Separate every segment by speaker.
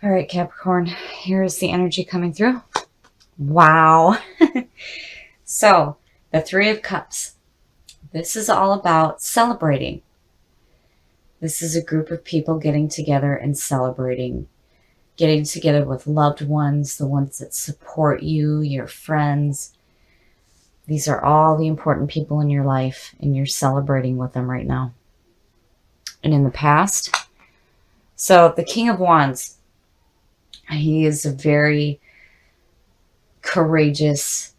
Speaker 1: All right, Capricorn, here's the energy coming through. Wow. So, the Three of Cups. This is all about celebrating. This is a group of people getting together and celebrating. Getting together with loved ones, the ones that support you, your friends. These are all the important people in your life, and you're celebrating with them right now. And in the past, so the King of Wands, he is a very courageous,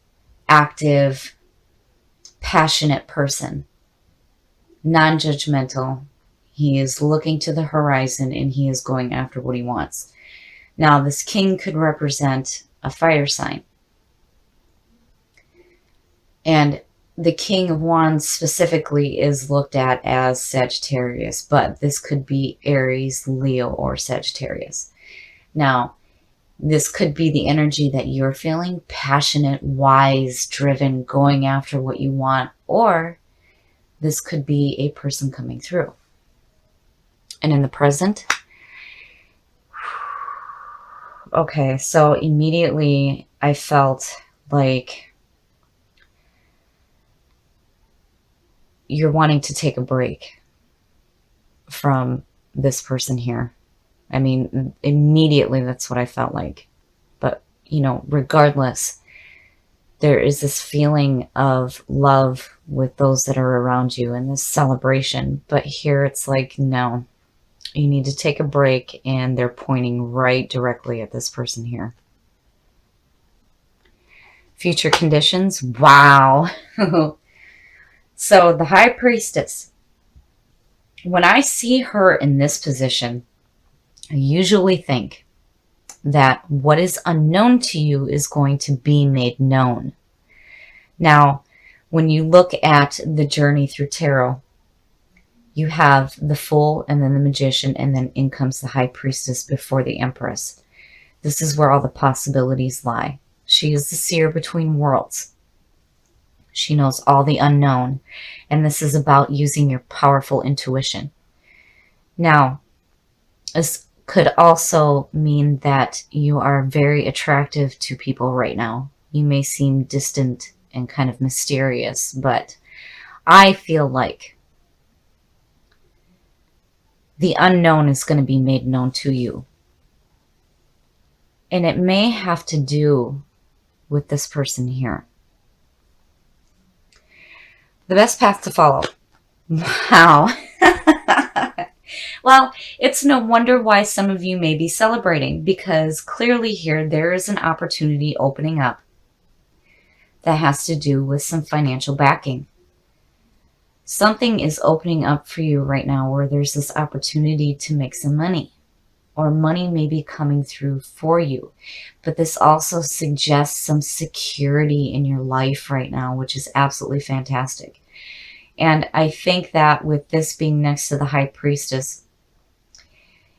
Speaker 1: active, passionate person, non-judgmental. He is looking to the horizon and he is going after what he wants. Now, this king could represent a fire sign. And the King of Wands specifically is looked at as Sagittarius, but this could be Aries, Leo, or Sagittarius. Now, this could be the energy that you're feeling, passionate, wise, driven, going after what you want, or this could be a person coming through. And in the present, okay, so immediately I felt like you're wanting to take a break from this person here. I mean, immediately that's what I felt like. But, regardless, there is this feeling of love with those that are around you and this celebration. But here it's like, no, you need to take a break, and they're pointing right directly at this person here. Future conditions. Wow. So the High Priestess, when I see her in this position, I usually think that what is unknown to you is going to be made known. Now, when you look at the journey through tarot, you have the Fool and then the Magician, and then in comes the High Priestess before the Empress. This is where all the possibilities lie. She is the seer between worlds. She knows all the unknown, and this is about using your powerful intuition. Now, this could also mean that you are very attractive to people right now. You may seem distant and kind of mysterious, but I feel like the unknown is going to be made known to you. And it may have to do with this person here. The best path to follow. Wow. Well, it's no wonder why some of you may be celebrating, because clearly here there is an opportunity opening up that has to do with some financial backing. Something is opening up for you right now where there's this opportunity to make some money, or money may be coming through for you. But this also suggests some security in your life right now, which is absolutely fantastic. And I think that with this being next to the High Priestess,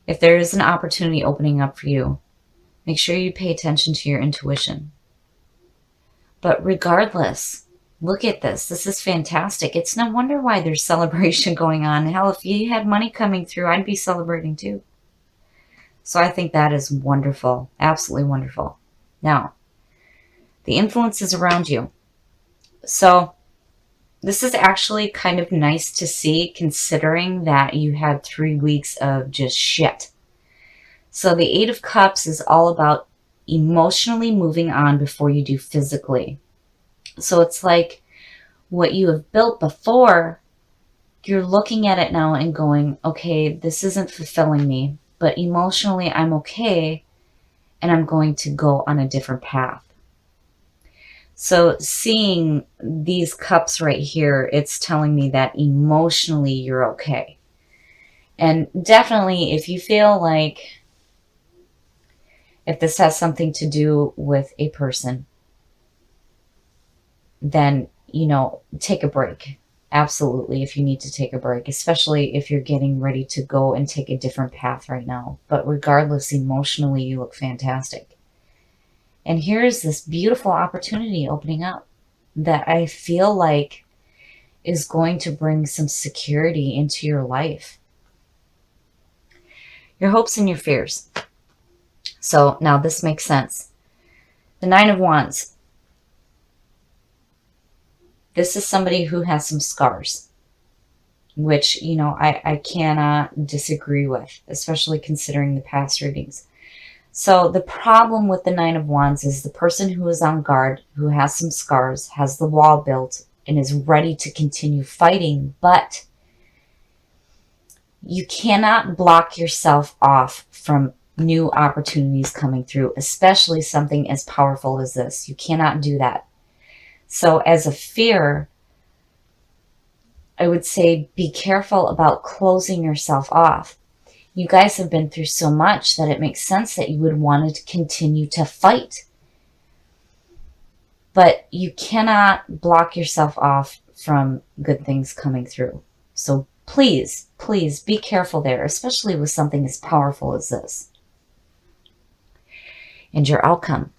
Speaker 1: if there is an opportunity opening up for you, make sure you pay attention to your intuition. But regardless, look at this. This is fantastic. It's no wonder why there's celebration going on. Hell, if you had money coming through, I'd be celebrating too. So I think that is wonderful. Absolutely wonderful. Now, the influences around you. So this is actually kind of nice to see, considering that you had 3 weeks of just shit. So the Eight of Cups is all about emotionally moving on before you do physically. So it's like what you have built before, you're looking at it now and going, okay, this isn't fulfilling me, but emotionally I'm okay, and I'm going to go on a different path. So seeing these cups right here, it's telling me that emotionally you're okay. And definitely if you feel like, if this has something to do with a person, then, take a break. Absolutely, if you need to take a break, especially if you're getting ready to go and take a different path right now. But regardless, emotionally, you look fantastic. And here's this beautiful opportunity opening up that I feel like is going to bring some security into your life. Your hopes and your fears. So now this makes sense. The Nine of Wands. This is somebody who has some scars, which, you know, I cannot disagree with, especially considering the past readings. So the problem with the Nine of Wands is the person who is on guard, who has some scars, has the wall built, and is ready to continue fighting, but you cannot block yourself off from new opportunities coming through, especially something as powerful as this. You cannot do that. So as a fear, I would say be careful about closing yourself off. You guys have been through so much that it makes sense that you would want to continue to fight. But you cannot block yourself off from good things coming through. So please, please be careful there, especially with something as powerful as this. And your outcome.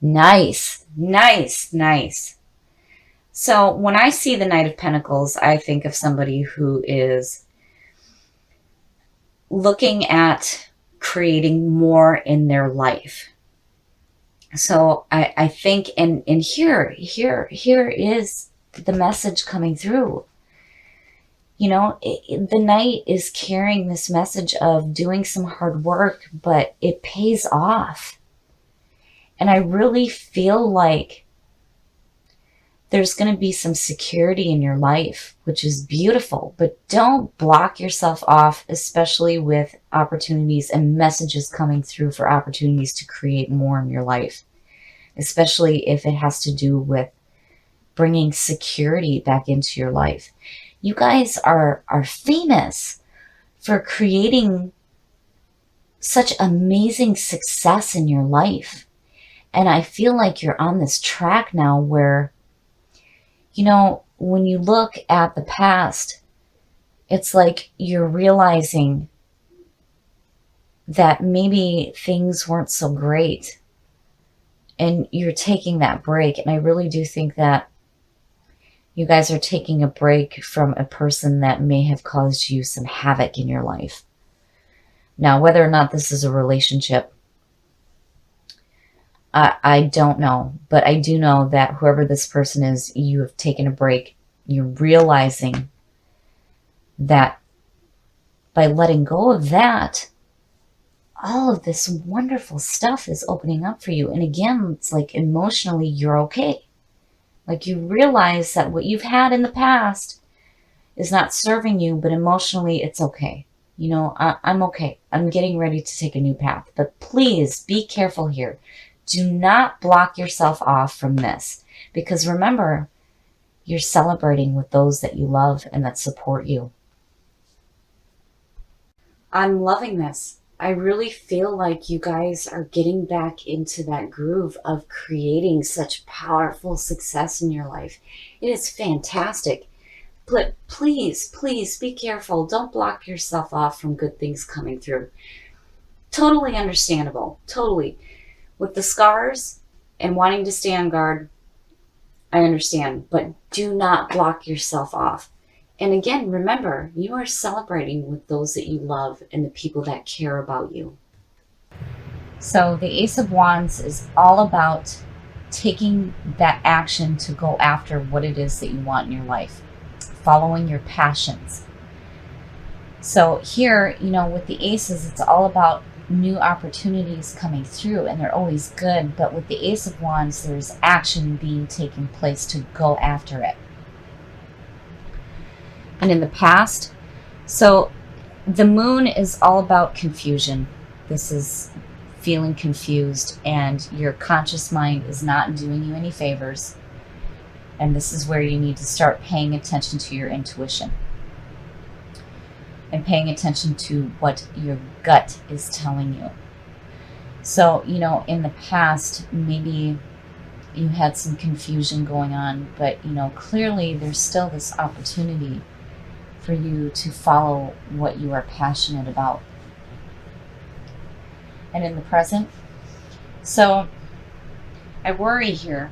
Speaker 1: Nice, nice, nice. So when I see the Knight of Pentacles, I think of somebody who is looking at creating more in their life. So I think, and here is the message coming through. You know, the Knight is carrying this message of doing some hard work, but it pays off. And I really feel like there's going to be some security in your life, which is beautiful, but don't block yourself off, especially with opportunities and messages coming through for opportunities to create more in your life, especially if it has to do with bringing security back into your life. You guys are famous for creating such amazing success in your life. And I feel like you're on this track now where, you know, when you look at the past, it's like you're realizing that maybe things weren't so great and you're taking that break. And I really do think that you guys are taking a break from a person that may have caused you some havoc in your life. Now, whether or not this is a relationship, I don't know, but I do know that whoever this person is, you have taken a break. You're realizing that by letting go of that, all of this wonderful stuff is opening up for you. And again, it's like emotionally, you're okay. Like you realize that what you've had in the past is not serving you, but emotionally, it's okay. You know, I'm okay. I'm getting ready to take a new path. But please be careful here. Do not block yourself off from this, because remember, you're celebrating with those that you love and that support you. I'm loving this. I really feel like you guys are getting back into that groove of creating such powerful success in your life. It is fantastic. But please, please be careful. Don't block yourself off from good things coming through. Totally understandable. Totally. With the scars and wanting to stay on guard, I understand, but do not block yourself off. And again, remember, you are celebrating with those that you love and the people that care about you. So the Ace of Wands is all about taking that action to go after what it is that you want in your life, following your passions. So here, you know, with the aces, it's all about new opportunities coming through, and they're always good. But with the Ace of Wands, there's action being taken place to go after it. And in the past, so the moon is all about confusion. This is feeling confused, and your conscious mind is not doing you any favors. And this is where you need to start paying attention to your intuition and paying attention to what your gut is telling you. So, you know, in the past, maybe you had some confusion going on, but, you know, clearly there's still this opportunity for you to follow what you are passionate about. And in the present, so I worry here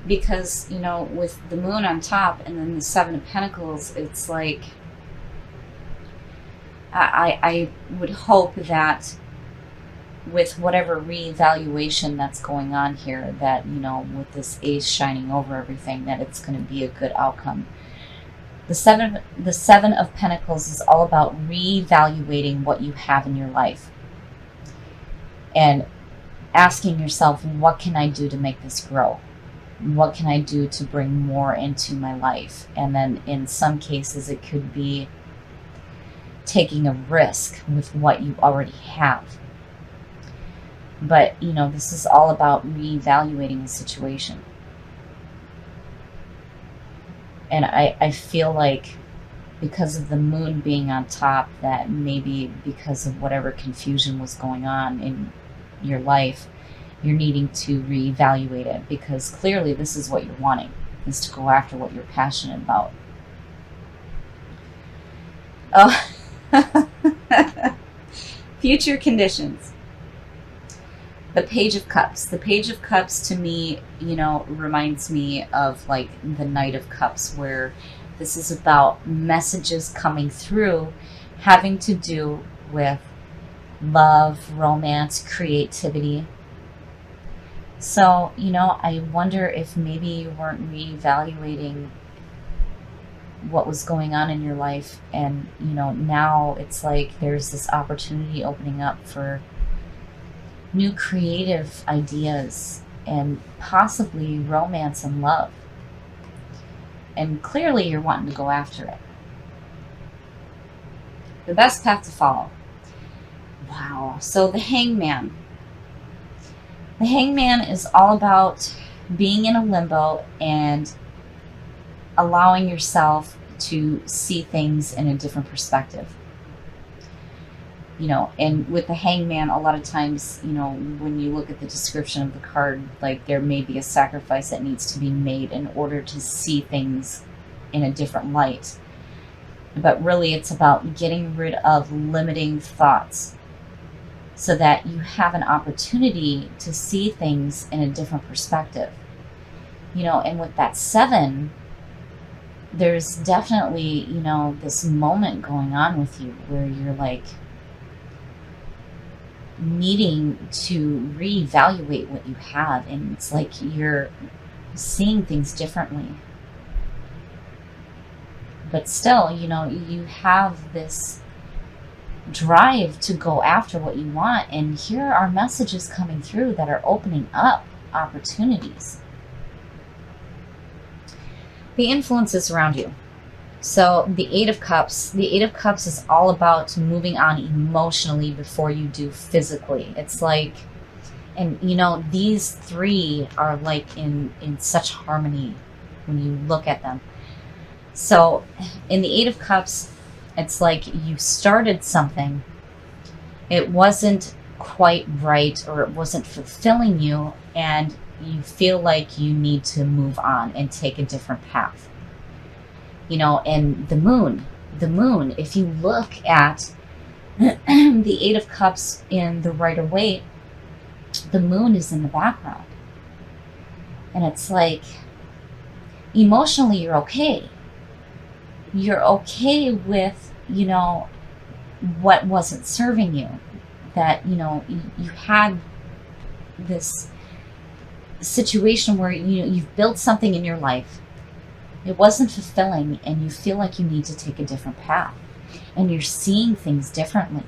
Speaker 1: because, you know, with the moon on top and then the Seven of Pentacles, it's like, I would hope that with whatever reevaluation that's going on here, that, with this ace shining over everything, that it's going to be a good outcome. The seven of Pentacles is all about reevaluating what you have in your life and asking yourself, what can I do to make this grow? What can I do to bring more into my life? And then in some cases, it could be taking a risk with what you already have. But, this is all about reevaluating the situation. And I feel like because of the moon being on top, that maybe because of whatever confusion was going on in your life, you're needing to reevaluate it, because clearly this is what you're wanting, is to go after what you're passionate about. Oh, future conditions. The Page of Cups. The Page of Cups to me, reminds me of like the Knight of Cups, where this is about messages coming through having to do with love, romance, creativity. So, I wonder if maybe you weren't reevaluating what was going on in your life, and, now it's like there's this opportunity opening up for new creative ideas and possibly romance and love. And clearly you're wanting to go after it. The best path to follow. Wow. So the Hangman. The Hangman is all about being in a limbo and allowing yourself to see things in a different perspective. And with the Hangman, a lot of times, when you look at the description of the card, like there may be a sacrifice that needs to be made in order to see things in a different light. But really it's about getting rid of limiting thoughts so that you have an opportunity to see things in a different perspective. And with that 7, there's definitely, this moment going on with you where you're like, needing to reevaluate what you have, and it's like you're seeing things differently. But still, you have this drive to go after what you want, and here are messages coming through that are opening up opportunities. The influences around you. So the 8 of Cups. The 8 of Cups is all about moving on emotionally before you do physically. It's like, and these 3 are like in such harmony when you look at them. So in the 8 of Cups, it's like you started something, it wasn't quite right, or it wasn't fulfilling you, and you feel like you need to move on and take a different path. And the moon, if you look at the 8 of Cups in the Rider-Waite, the moon is in the background. And it's like, emotionally, you're okay. You're okay with, what wasn't serving you. That, you had this situation where, you've built something in your life. It wasn't fulfilling, and you feel like you need to take a different path, and you're seeing things differently.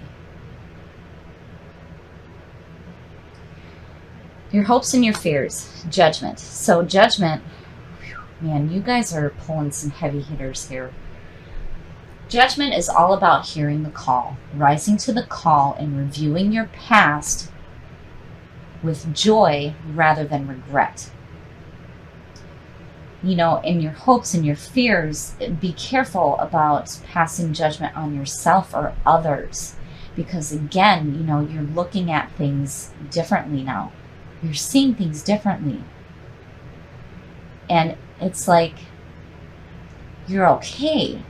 Speaker 1: Your hopes and your fears. Judgment. So Judgment, man, you guys are pulling some heavy hitters here. Judgment is all about hearing the call, rising to the call, and reviewing your past with joy rather than regret. In your hopes and your fears, be careful about passing judgment on yourself or others, because again, you're looking at things differently now. You're seeing things differently. And it's like you're okay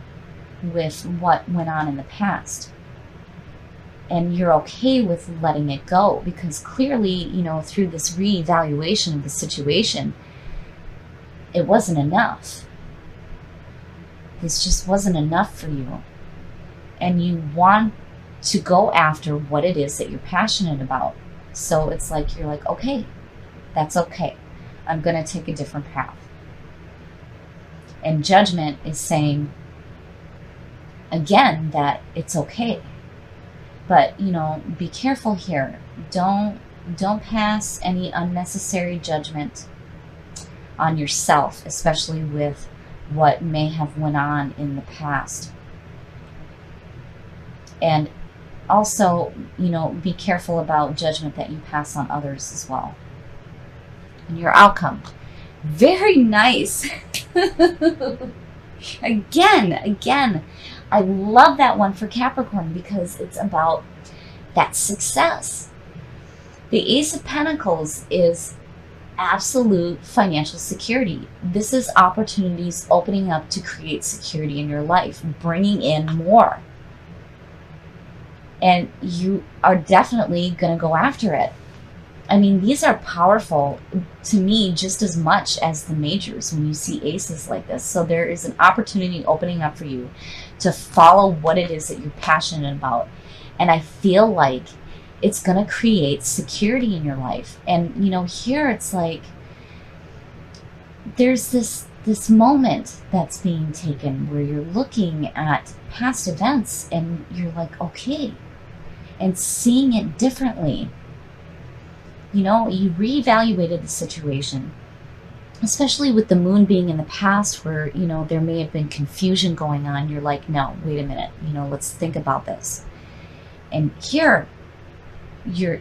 Speaker 1: with what went on in the past. And you're okay with letting it go, because clearly, through this reevaluation of the situation, it wasn't enough. This just wasn't enough for you. And you want to go after what it is that you're passionate about. So it's like, you're like, okay, that's okay. I'm going to take a different path. And Judgment is saying, again, that it's okay. But, be careful here. Don't pass any unnecessary judgment on yourself, especially with what may have went on in the past. And also, be careful about judgment that you pass on others as well. And your outcome. Very nice. Again, I love that one for Capricorn because it's about that success. The Ace of Pentacles is absolute financial security. This is opportunities opening up to create security in your life, bringing in more. And you are definitely going to go after it. I mean, these are powerful to me just as much as the majors when you see aces like this. So there is an opportunity opening up for you to follow what it is that you're passionate about. And I feel like it's going to create security in your life. And, here it's like there's this moment that's being taken where you're looking at past events and you're like, okay, and seeing it differently. You reevaluated the situation, especially with the moon being in the past where, there may have been confusion going on. You're like, no, wait a minute, let's think about this. And here you're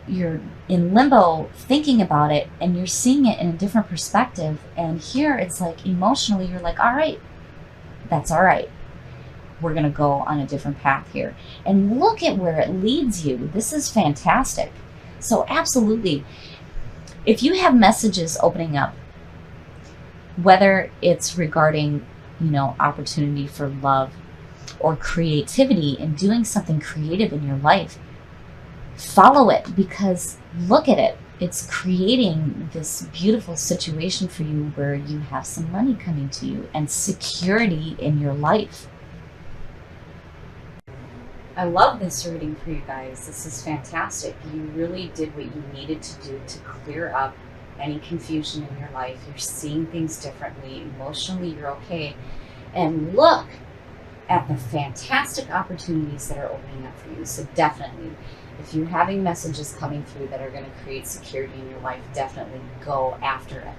Speaker 1: in limbo thinking about it and you're seeing it in a different perspective. And here it's like emotionally, you're like, all right, that's all right. We're going to go on a different path here. And look at where it leads you. This is fantastic. So absolutely, if you have messages opening up, whether it's regarding, opportunity for love or creativity and doing something creative in your life, follow it because look at it. It's creating this beautiful situation for you where you have some money coming to you and security in your life. I love this reading for you guys. This is fantastic. You really did what you needed to do to clear up any confusion in your life. You're seeing things differently. Emotionally, you're okay. And look at the fantastic opportunities that are opening up for you. So definitely, if you're having messages coming through that are going to create security in your life, definitely go after it.